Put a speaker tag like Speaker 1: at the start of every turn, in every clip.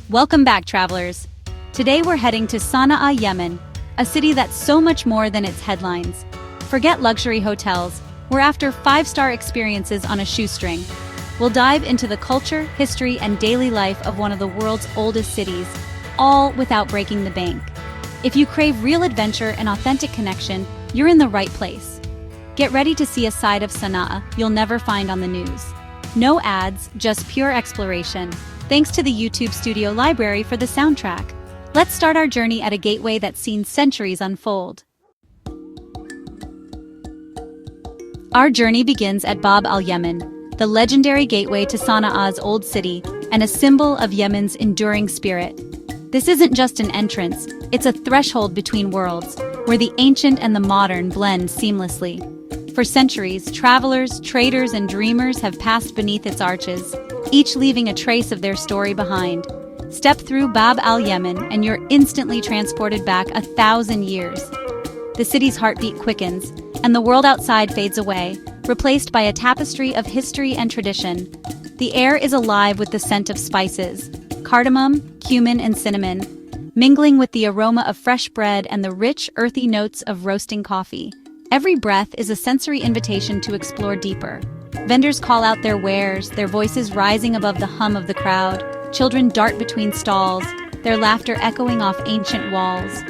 Speaker 1: Welcome back, travelers. Today we're heading to Sana'a, Yemen, a city that's so much more than its headlines. Forget luxury hotels, we're after 5-star experiences on a shoestring. We'll dive into the culture, history, and daily life of one of the world's oldest cities, all without breaking the bank. If you crave real adventure and authentic connection, you're in the right place. Get ready to see a side of Sana'a you'll never find on the news. No ads, just pure exploration. Thanks to the YouTube Studio Library for the soundtrack. Let's start our journey at a gateway that's seen centuries unfold. Our journey begins at Bab al-Yemen, the legendary gateway to Sana'a's old city and a symbol of Yemen's enduring spirit. This isn't just an entrance, it's a threshold between worlds, where the ancient and the modern blend seamlessly. For centuries, travelers, traders, and dreamers have passed beneath its arches, each leaving a trace of their story behind. Step through Bab al-Yemen and you're instantly transported back 1,000 years. The city's heartbeat quickens, and the world outside fades away, replaced by a tapestry of history and tradition. The air is alive with the scent of spices, cardamom, cumin, and cinnamon, mingling with the aroma of fresh bread and the rich, earthy notes of roasting coffee. Every breath is a sensory invitation to explore deeper. Vendors call out their wares, their voices rising above the hum of the crowd. Children dart between stalls, their laughter echoing off ancient walls.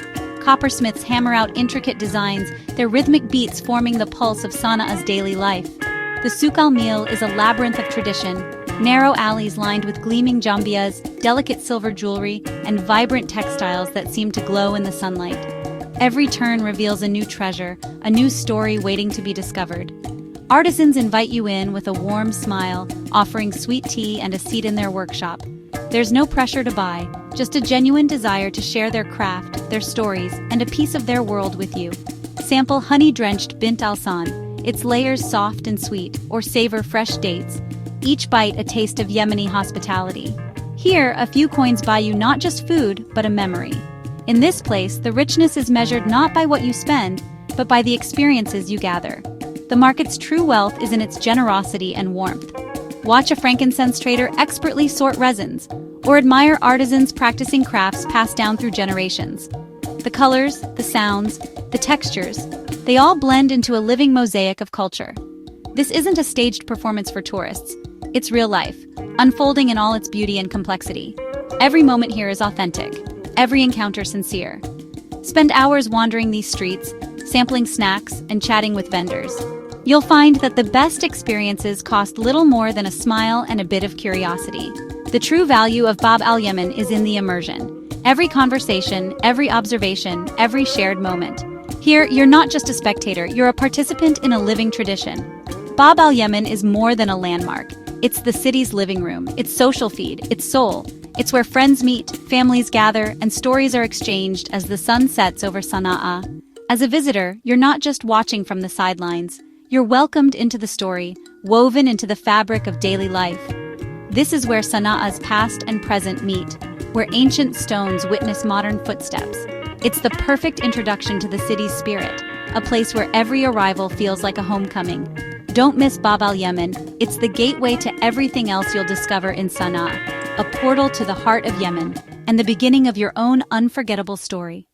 Speaker 1: Coppersmiths hammer out intricate designs, their rhythmic beats forming the pulse of Sana'a's daily life. The souk al-Mil is a labyrinth of tradition, narrow alleys lined with gleaming jambias, delicate silver jewelry, and vibrant textiles that seem to glow in the sunlight. Every turn reveals a new treasure, a new story waiting to be discovered. Artisans invite you in with a warm smile, offering sweet tea and a seat in their workshop. There's no pressure to buy, just a genuine desire to share their craft, their stories, and a piece of their world with you. Sample honey-drenched bint al-san, its layers soft and sweet, or savor fresh dates, each bite a taste of Yemeni hospitality. Here, a few coins buy you not just food, but a memory. In this place, the richness is measured not by what you spend, but by the experiences you gather. The market's true wealth is in its generosity and warmth. Watch a frankincense trader expertly sort resins, or admire artisans practicing crafts passed down through generations. The colors, the sounds, the textures, they all blend into a living mosaic of culture. This isn't a staged performance for tourists. It's real life, unfolding in all its beauty and complexity. Every moment here is authentic, every encounter sincere. Spend hours wandering these streets, sampling snacks, and chatting with vendors. You'll find that the best experiences cost little more than a smile and a bit of curiosity. The true value of Bab al-Yemen is in the immersion. Every conversation, every observation, every shared moment. Here, you're not just a spectator, you're a participant in a living tradition. Bab al-Yemen is more than a landmark. It's the city's living room, its social feed, its soul. It's where friends meet, families gather, and stories are exchanged as the sun sets over Sana'a. As a visitor, you're not just watching from the sidelines. You're welcomed into the story, woven into the fabric of daily life. This is where Sana'a's past and present meet, where ancient stones witness modern footsteps. It's the perfect introduction to the city's spirit, a place where every arrival feels like a homecoming. Don't miss Bab al-Yemen. It's the gateway to everything else you'll discover in Sana'a, a portal to the heart of Yemen, and the beginning of your own unforgettable story.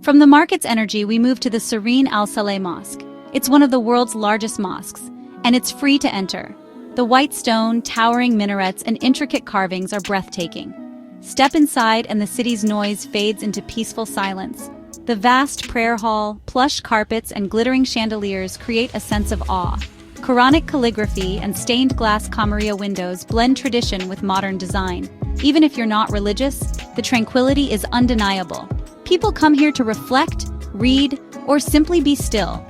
Speaker 1: From the market's energy, we move to the serene Al-Saleh Mosque. It's one of the world's largest mosques, and it's free to enter. The white stone, towering minarets, and intricate carvings are breathtaking. Step inside and the city's noise fades into peaceful silence. The vast prayer hall, plush carpets, and glittering chandeliers create a sense of awe. Quranic calligraphy and stained glass Camarilla windows blend tradition with modern design. Even if you're not religious, the tranquility is undeniable. People come here to reflect, read, or simply be still.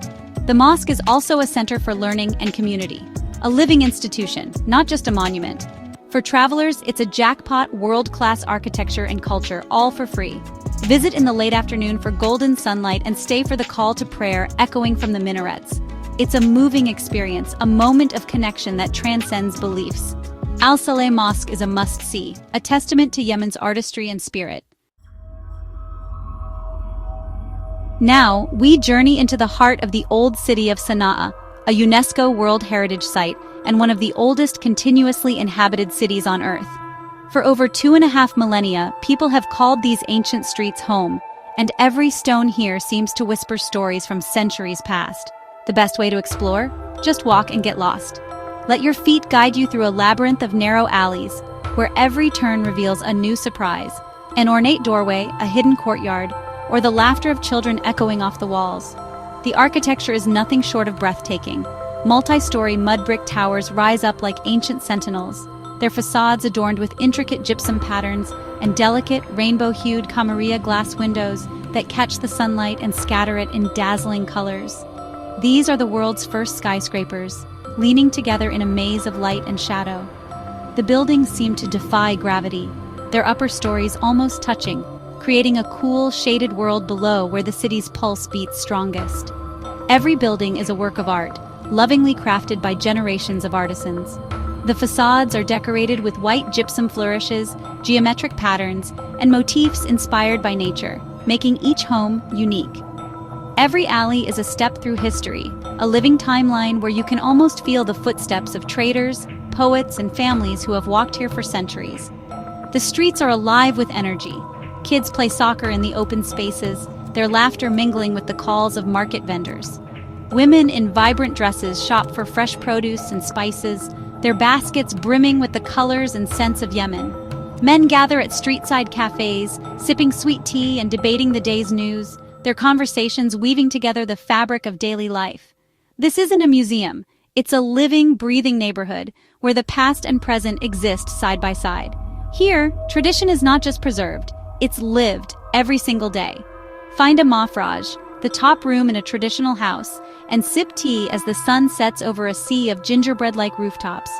Speaker 1: The mosque is also a center for learning and community, a living institution, not just a monument. For travelers, it's a jackpot world-class architecture and culture, all for free. Visit in the late afternoon for golden sunlight and stay for the call to prayer echoing from the minarets. It's a moving experience, a moment of connection that transcends beliefs. Al-Saleh Mosque is a must-see, a testament to Yemen's artistry and spirit. Now, we journey into the heart of the old city of Sana'a, a UNESCO World Heritage Site and one of the oldest continuously inhabited cities on Earth. For over 2.5 millennia, people have called these ancient streets home, and every stone here seems to whisper stories from centuries past. The best way to explore? Just walk and get lost. Let your feet guide you through a labyrinth of narrow alleys, where every turn reveals a new surprise, an ornate doorway, a hidden courtyard, or the laughter of children echoing off the walls. The architecture is nothing short of breathtaking. Multi-story mud brick towers rise up like ancient sentinels, their facades adorned with intricate gypsum patterns and delicate, rainbow-hued camarilla glass windows that catch the sunlight and scatter it in dazzling colors. These are the world's first skyscrapers, leaning together in a maze of light and shadow. The buildings seem to defy gravity, their upper stories almost touching, creating a cool, shaded world below where the city's pulse beats strongest. Every building is a work of art, lovingly crafted by generations of artisans. The facades are decorated with white gypsum flourishes, geometric patterns, and motifs inspired by nature, making each home unique. Every alley is a step through history, a living timeline where you can almost feel the footsteps of traders, poets, and families who have walked here for centuries. The streets are alive with energy. Kids play soccer in the open spaces, their laughter mingling with the calls of market vendors. Women in vibrant dresses shop for fresh produce and spices, their baskets brimming with the colors and scents of Yemen. Men gather at street-side cafes, sipping sweet tea and debating the day's news, their conversations weaving together the fabric of daily life. This isn't a museum. It's a living, breathing neighborhood where the past and present exist side by side. Here, tradition is not just preserved, it's lived every single day. Find a mafraj, the top room in a traditional house, and sip tea as the sun sets over a sea of gingerbread-like rooftops.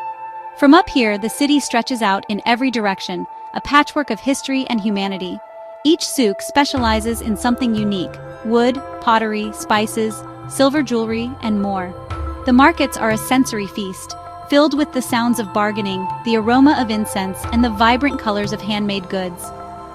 Speaker 1: From up here, the city stretches out in every direction, a patchwork of history and humanity. Each souk specializes in something unique: wood, pottery, spices, silver jewelry, and more. The markets are a sensory feast, filled with the sounds of bargaining, the aroma of incense, and the vibrant colors of handmade goods.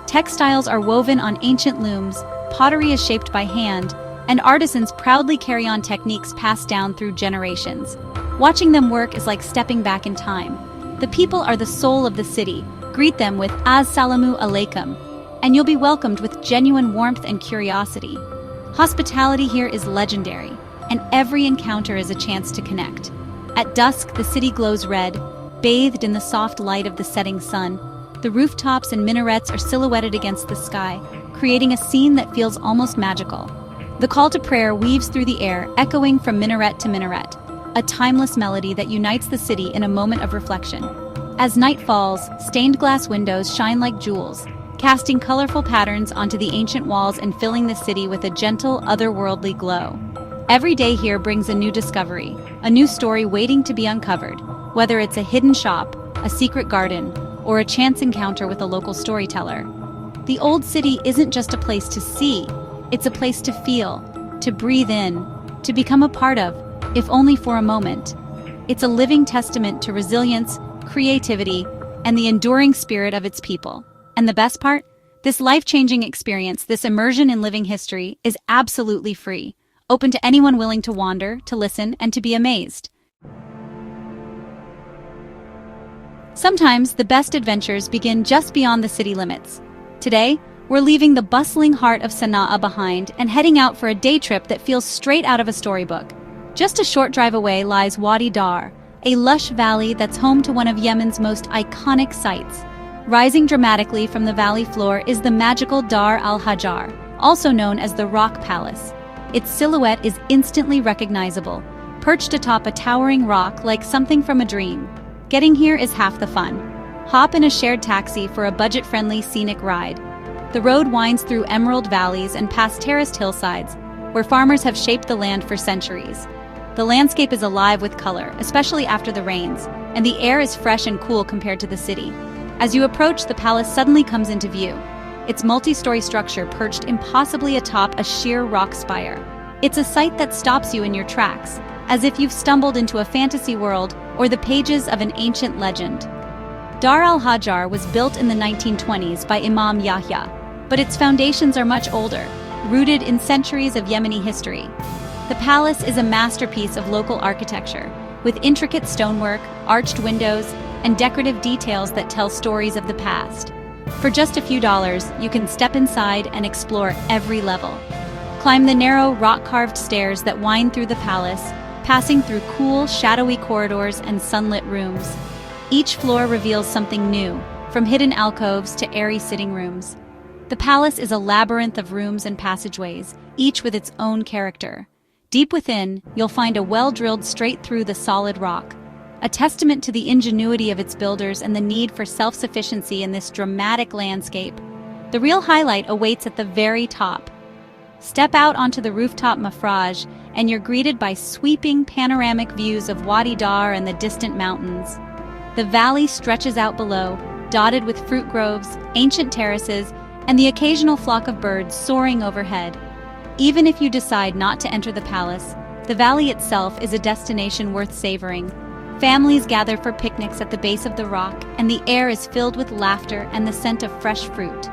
Speaker 1: Textiles are woven on ancient looms, pottery is shaped by hand, and artisans proudly carry on techniques passed down through generations. Watching them work is like stepping back in time. The people are the soul of the city. Greet them with As-salamu alaikum, and you'll be welcomed with genuine warmth and curiosity. Hospitality here is legendary, and every encounter is a chance to connect. At dusk, the city glows red, bathed in the soft light of the setting sun. The rooftops and minarets are silhouetted against the sky, creating a scene that feels almost magical. The call to prayer weaves through the air, echoing from minaret to minaret, a timeless melody that unites the city in a moment of reflection. As night falls, stained glass windows shine like jewels, casting colorful patterns onto the ancient walls and filling the city with a gentle, otherworldly glow. Every day here brings a new discovery, a new story waiting to be uncovered, whether it's a hidden shop, a secret garden, or a chance encounter with a local storyteller. The old city isn't just a place to see, it's a place to feel, to breathe in, to become a part of, if only for a moment. It's a living testament to resilience, creativity, and the enduring spirit of its people. And the best part? This life-changing experience, this immersion in living history, is absolutely free, open to anyone willing to wander, to listen, and to be amazed. Sometimes the best adventures begin just beyond the city limits. Today, we're leaving the bustling heart of Sana'a behind and heading out for a day trip that feels straight out of a storybook. Just a short drive away lies Wadi Dar, a lush valley that's home to one of Yemen's most iconic sights. Rising dramatically from the valley floor is the magical Dar al-Hajar, also known as the Rock Palace. Its silhouette is instantly recognizable, perched atop a towering rock like something from a dream. Getting here is half the fun. Hop in a shared taxi for a budget-friendly scenic ride. The road winds through emerald valleys and past terraced hillsides, where farmers have shaped the land for centuries. The landscape is alive with color, especially after the rains, and the air is fresh and cool compared to the city. As you approach, the palace suddenly comes into view, its multi-story structure perched impossibly atop a sheer rock spire. It's a sight that stops you in your tracks, as if you've stumbled into a fantasy world or the pages of an ancient legend. Dar al-Hajar was built in the 1920s by Imam Yahya, but its foundations are much older, rooted in centuries of Yemeni history. The palace is a masterpiece of local architecture, with intricate stonework, arched windows, and decorative details that tell stories of the past. For just a few dollars, you can step inside and explore every level. Climb the narrow, rock-carved stairs that wind through the palace, passing through cool, shadowy corridors and sunlit rooms. Each floor reveals something new, from hidden alcoves to airy sitting rooms. The palace is a labyrinth of rooms and passageways, each with its own character. Deep within, you'll find a well drilled straight through the solid rock, a testament to the ingenuity of its builders and the need for self-sufficiency in this dramatic landscape. The real highlight awaits at the very top. Step out onto the rooftop mafraj, and you're greeted by sweeping panoramic views of Wadi Dar and the distant mountains. The valley stretches out below, dotted with fruit groves, ancient terraces, and the occasional flock of birds soaring overhead. Even if you decide not to enter the palace, the valley itself is a destination worth savoring. Families gather for picnics at the base of the rock, and the air is filled with laughter and the scent of fresh fruit.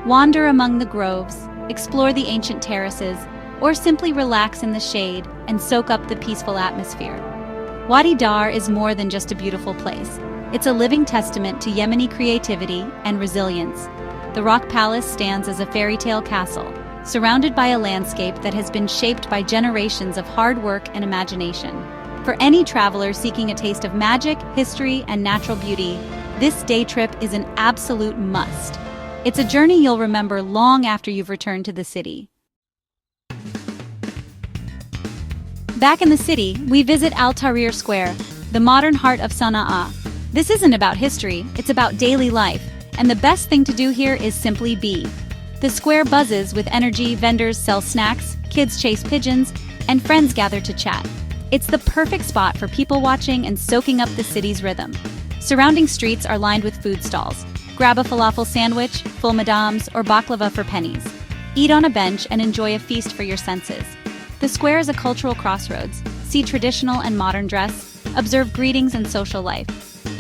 Speaker 1: Wander among the groves, explore the ancient terraces, or simply relax in the shade and soak up the peaceful atmosphere. Wadi Dar is more than just a beautiful place. It's a living testament to Yemeni creativity and resilience. The Rock Palace stands as a fairy tale castle, surrounded by a landscape that has been shaped by generations of hard work and imagination. For any traveler seeking a taste of magic, history, and natural beauty, this day trip is an absolute must. It's a journey you'll remember long after you've returned to the city. Back in the city, we visit Al Tahrir Square, the modern heart of Sana'a. This isn't about history, it's about daily life, and the best thing to do here is simply be. The square buzzes with energy, vendors sell snacks, kids chase pigeons, and friends gather to chat. It's the perfect spot for people watching and soaking up the city's rhythm. Surrounding streets are lined with food stalls. Grab a falafel sandwich, full madams, or baklava for pennies. Eat on a bench and enjoy a feast for your senses. The square is a cultural crossroads. See traditional and modern dress, observe greetings and social life.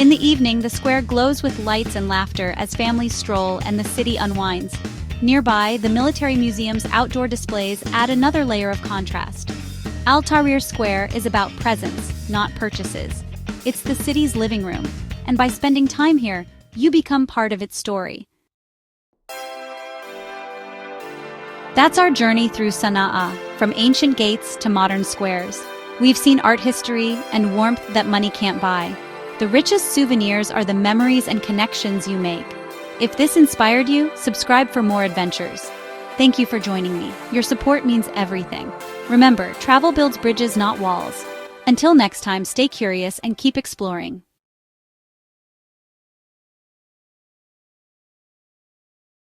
Speaker 1: In the evening, the square glows with lights and laughter as families stroll and the city unwinds. Nearby, the military museum's outdoor displays add another layer of contrast. Al Tahrir Square is about presence, not purchases. It's the city's living room, and by spending time here, you become part of its story. That's our journey through Sana'a, from ancient gates to modern squares. We've seen art history and warmth that money can't buy. The richest souvenirs are the memories and connections you make. If this inspired you, subscribe for more adventures. Thank you for joining me. Your support means everything. Remember, travel builds bridges, not walls. Until next time, stay curious and keep exploring.